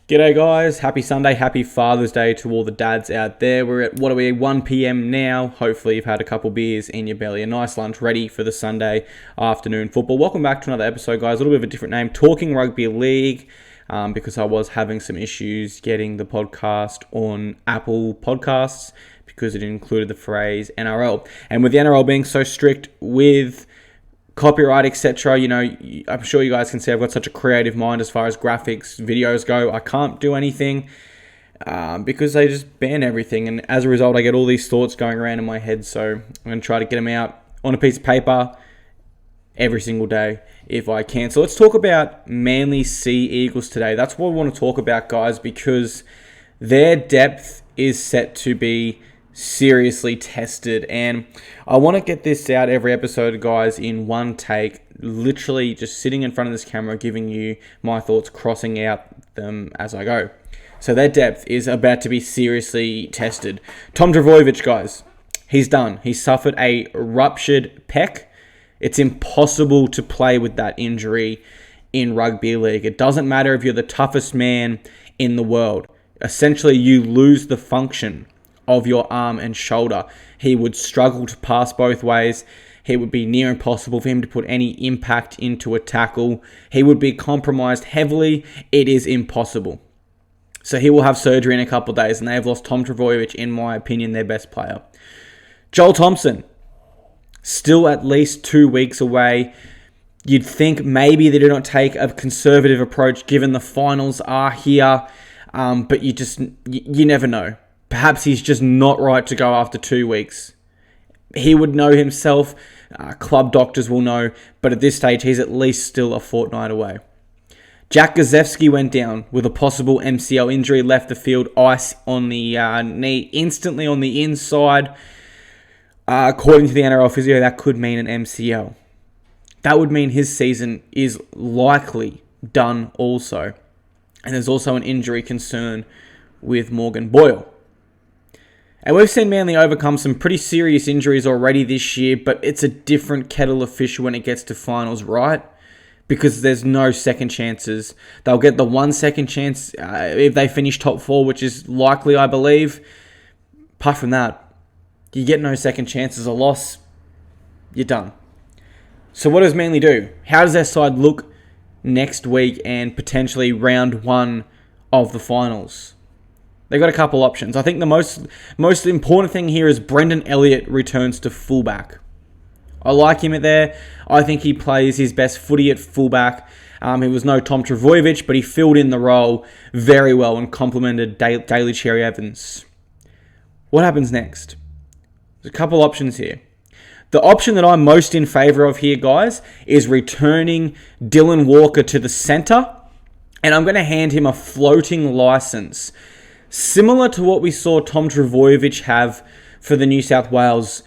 G'day guys, happy Sunday, happy Father's Day to all the dads out there. We're at, 1 p.m. now. Hopefully you've had a couple beers in your belly, a nice lunch ready for the Sunday afternoon football. Welcome back to another episode, guys. A little bit of a different name, Talking Rugby League, because I was having some issues getting the podcast on Apple Podcasts because it included the phrase NRL. And with the NRL being so strict with copyright, etc., I'm sure you guys can see I've got such a creative mind as far as graphics, videos go. I can't do anything because they just ban everything, and as a result I get all these thoughts going around in my head. So I'm going to try to get them out on a piece of paper every single day if I can. So let's talk about Manly Sea Eagles today. That's what I want to talk about, guys, because their depth is set to be seriously tested, and I want to get this out every episode, guys, in one take, literally just sitting in front of this camera giving you my thoughts, crossing out them as I go. So their depth is about to be seriously tested. Tom Trbojevic, guys, he's done. He suffered a ruptured pec. It's impossible to play with that injury in rugby league. It doesn't matter if you're the toughest man in the world. Essentially, you lose the function of your arm and shoulder. He would struggle to pass both ways. It would be near impossible for him to put any impact into a tackle. He would be compromised heavily. It is impossible. So he will have surgery in a couple of days, and they have lost Tom Trbojevic, in my opinion, their best player. Joel Thompson, still at least 2 weeks away. You'd think maybe they do not take a conservative approach given the finals are here, but you never know. Perhaps he's just not right to go after 2 weeks. He would know himself. Club doctors will know. But at this stage, he's at least still a fortnight away. Jack Gazewski went down with a possible MCL injury. Left the field, ice on the knee, instantly on the inside. According to the NRL physio, that could mean an MCL. That would mean his season is likely done also. And there's also an injury concern with Morgan Boyle. And we've seen Manly overcome some pretty serious injuries already this year, but it's a different kettle of fish when it gets to finals, right? Because there's no second chances. They'll get the 1 second chance if they finish top 4, which is likely, I believe. Apart from that, you get no second chances. A loss, you're done. So what does Manly do? How does their side look next week and potentially round 1 of the finals? They've got a couple options. I think the most important thing here is Brendan Eliot returns to fullback. I like him at there. I think he plays his best footy at fullback. He was no Tom Trbojevic, but he filled in the role very well and complemented Daly Cherry Evans. What happens next? There's a couple options here. The option that I'm most in favour of here, guys, is returning Dylan Walker to the centre, and I'm going to hand him a floating licence, similar to what we saw Tom Trbojevic have for the New South Wales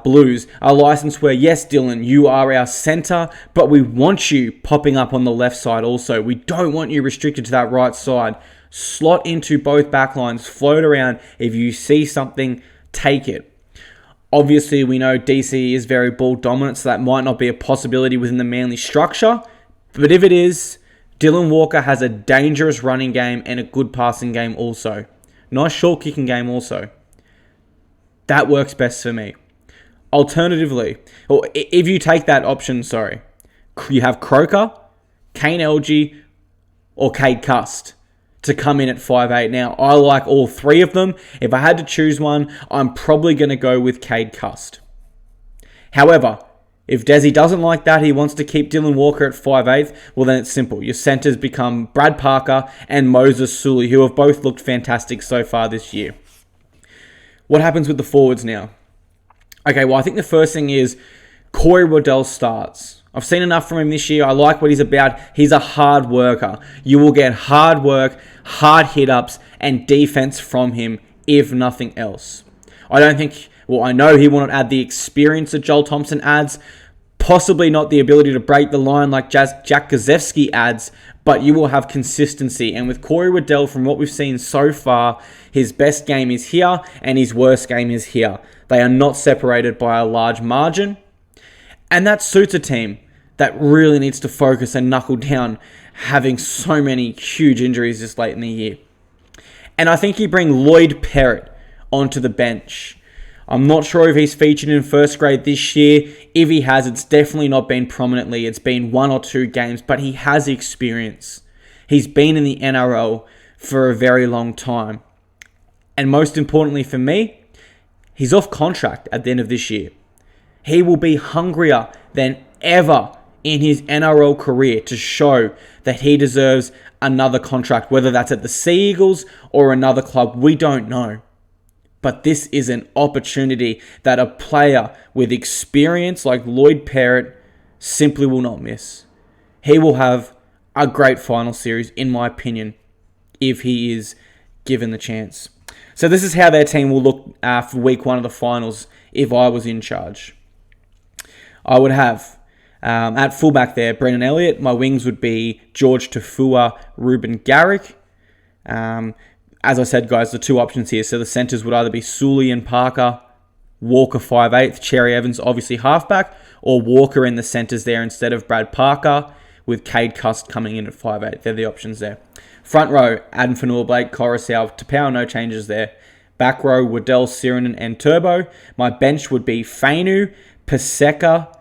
Blues. A license where, yes, Dylan, you are our centre, but we want you popping up on the left side also. We don't want you restricted to that right side. Slot into both backlines, float around. If you see something, take it. Obviously, we know DC is very ball dominant, so that might not be a possibility within the Manly structure. But if it is, Dylan Walker has a dangerous running game and a good passing game also. Nice short kicking game also. That works best for me. Alternatively, or if you take that option, you have Croker, Kane Elgey, or Cade Cust to come in at 5'8". Now, I like all three of them. If I had to choose one, I'm probably going to go with Cade Cust. However, if Desi doesn't like that, he wants to keep Dylan Walker at 5'8", well then it's simple. Your centres become Brad Parker and Moses Suli, who have both looked fantastic so far this year. What happens with the forwards now? Okay, well I think the first thing is Corey Waddell starts. I've seen enough from him this year. I like what he's about. He's a hard worker. You will get hard work, hard hit-ups, and defense from him, if nothing else. I know he will not add the experience that Joel Thompson adds, possibly not the ability to break the line like Jack Gazewski adds, but you will have consistency. And with Corey Waddell, from what we've seen so far, his best game is here and his worst game is here. They are not separated by a large margin. And that suits a team that really needs to focus and knuckle down, having so many huge injuries this late in the year. And I think you bring Lloyd Perrett onto the bench. I'm not sure if he's featured in first grade this year. If he has, it's definitely not been prominently. It's been 1 or 2 games, but he has experience. He's been in the NRL for a very long time. And most importantly for me, he's off contract at the end of this year. He will be hungrier than ever in his NRL career to show that he deserves another contract, whether that's at the Sea Eagles or another club, we don't know. But this is an opportunity that a player with experience like Lloyd Perrett simply will not miss. He will have a great final series, in my opinion, if he is given the chance. So this is how their team will look for week 1 of the finals if I was in charge. I would have, at fullback there, Brendan Eliot. My wings would be George Tafua, Ruben Garrick. As I said, guys, the 2 options here. So the centres would either be Sully and Parker, Walker 5'8", Cherry Evans obviously halfback, or Walker in the centres there instead of Brad Parker, with Cade Cust coming in at 5'8". They're the options there. Front row, Adam Fanua-Blake, Coruscant, Tapau, no changes there. Back row, Waddell, Sirenin, and Turbo. My bench would be Fainu, Paseka,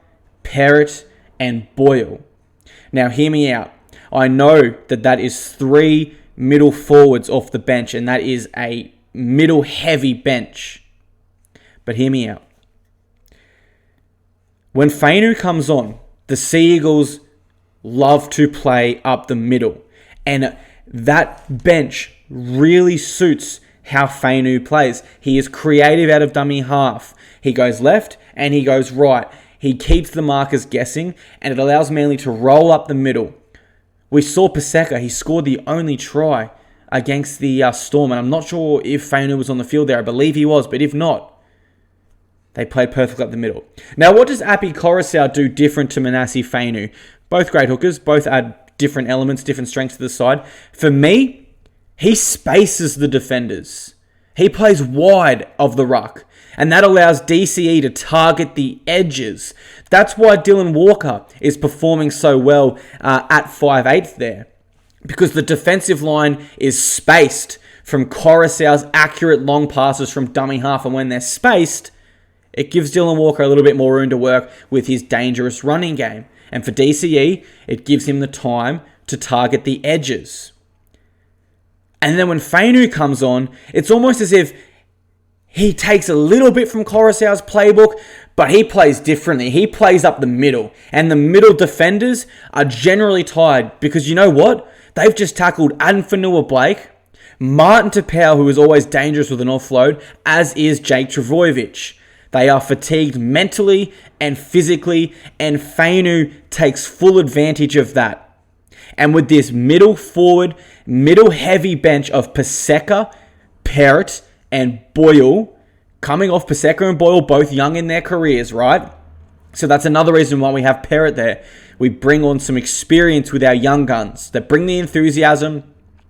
Perrett, and Boyle. Now, hear me out. I know that is 3 middle forwards off the bench, and that is a middle heavy bench. But hear me out. When Fainu comes on, the Sea Eagles love to play up the middle, and that bench really suits how Fainu plays. He is creative out of dummy half. He goes left and he goes right. He keeps the markers guessing, and it allows Manly to roll up the middle. We saw Paseka, he scored the only try against the Storm, and I'm not sure if Fainu was on the field there. I believe he was, but if not, they played perfectly up the middle. Now, what does Api Coruscant do different to Manase Fainu? Both great hookers, both add different elements, different strengths to the side. For me, he spaces the defenders. He plays wide of the ruck, and that allows DCE to target the edges. That's why Dylan Walker is performing so well at 5'8" there, because the defensive line is spaced from Coruscant's accurate long passes from dummy half, and when they're spaced, it gives Dylan Walker a little bit more room to work with his dangerous running game. And for DCE, it gives him the time to target the edges. And then when Fainu comes on, it's almost as if he takes a little bit from Coruscant's playbook, but he plays differently. He plays up the middle. And the middle defenders are generally tired because you know what? They've just tackled Adam Fanua-Blake, Martin Tapau, who is always dangerous with an offload, as is Jake Trbojevic. They are fatigued mentally and physically, and Fainu takes full advantage of that. And with this middle forward, middle heavy bench of Paseka, Perrett, and Boyle, coming off Paseka and Boyle, both young in their careers, right? So that's another reason why we have Perrett there. We bring on some experience with our young guns that bring the enthusiasm.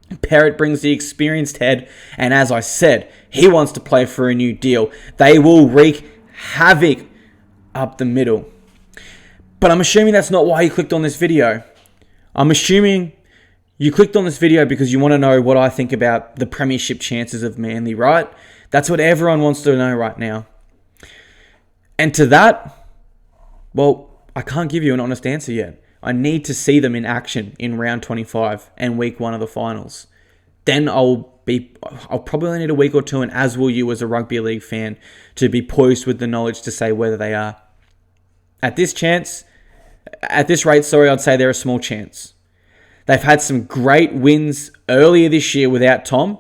Perrett brings the experienced head, and as I said, he wants to play for a new deal. They will wreak havoc up the middle. But I'm assuming that's not why you clicked on this video. I'm assuming you clicked on this video because you want to know what I think about the premiership chances of Manly, right? That's what everyone wants to know right now. And to that, well, I can't give you an honest answer yet. I need to see them in action in round 25 and week 1 of the finals. Then I'll probably only need a week or two, and as will you as a rugby league fan, to be poised with the knowledge to say whether they are. At this rate, I'd say they're a small chance. They've had some great wins earlier this year without Tom,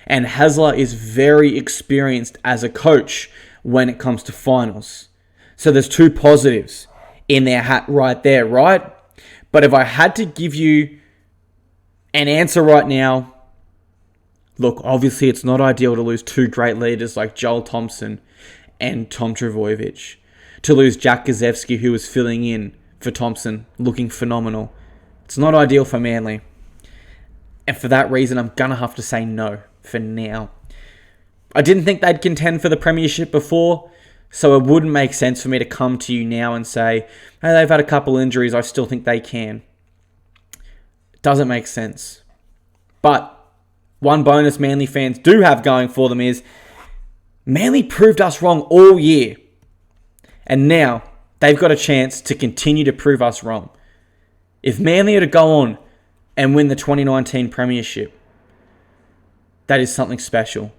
and Hasler is very experienced as a coach when it comes to finals. So there's 2 positives in their hat right there, right? But if I had to give you an answer right now, look, obviously it's not ideal to lose 2 great leaders like Joel Thompson and Tom Trbojevic. To lose Jack Gazewski, who was filling in for Thompson, looking phenomenal. It's not ideal for Manly. And for that reason, I'm going to have to say no for now. I didn't think they'd contend for the premiership before, so it wouldn't make sense for me to come to you now and say, hey, they've had a couple injuries, I still think they can. Doesn't make sense. But one bonus Manly fans do have going for them is Manly proved us wrong all year. And now they've got a chance to continue to prove us wrong. If Manly are to go on and win the 2019 Premiership, that is something special.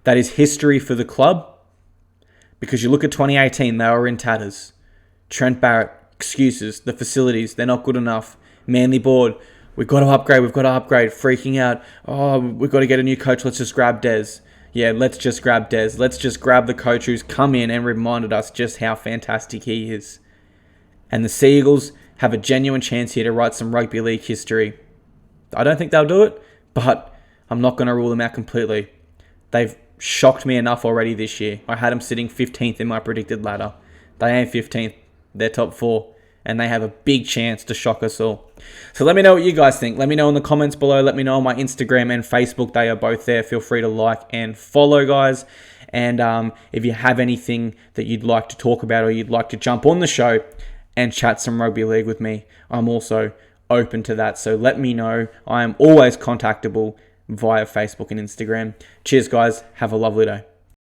That is history for the club. Because you look at 2018, they were in tatters. Trent Barrett, excuses, the facilities, they're not good enough. Manly board, we've got to upgrade, freaking out. Oh, we've got to get a new coach, let's just grab Des. Yeah, let's just grab Des. Let's just grab the coach who's come in and reminded us just how fantastic he is. And the Seagulls have a genuine chance here to write some rugby league history. I don't think they'll do it, but I'm not going to rule them out completely. They've shocked me enough already this year. I had them sitting 15th in my predicted ladder. They ain't 15th. They're top 4. And they have a big chance to shock us all. So let me know what you guys think. Let me know in the comments below. Let me know on my Instagram and Facebook. They are both there. Feel free to like and follow, guys. And if you have anything that you'd like to talk about or you'd like to jump on the show and chat some rugby league with me, I'm also open to that. So let me know. I am always contactable via Facebook and Instagram. Cheers, guys. Have a lovely day.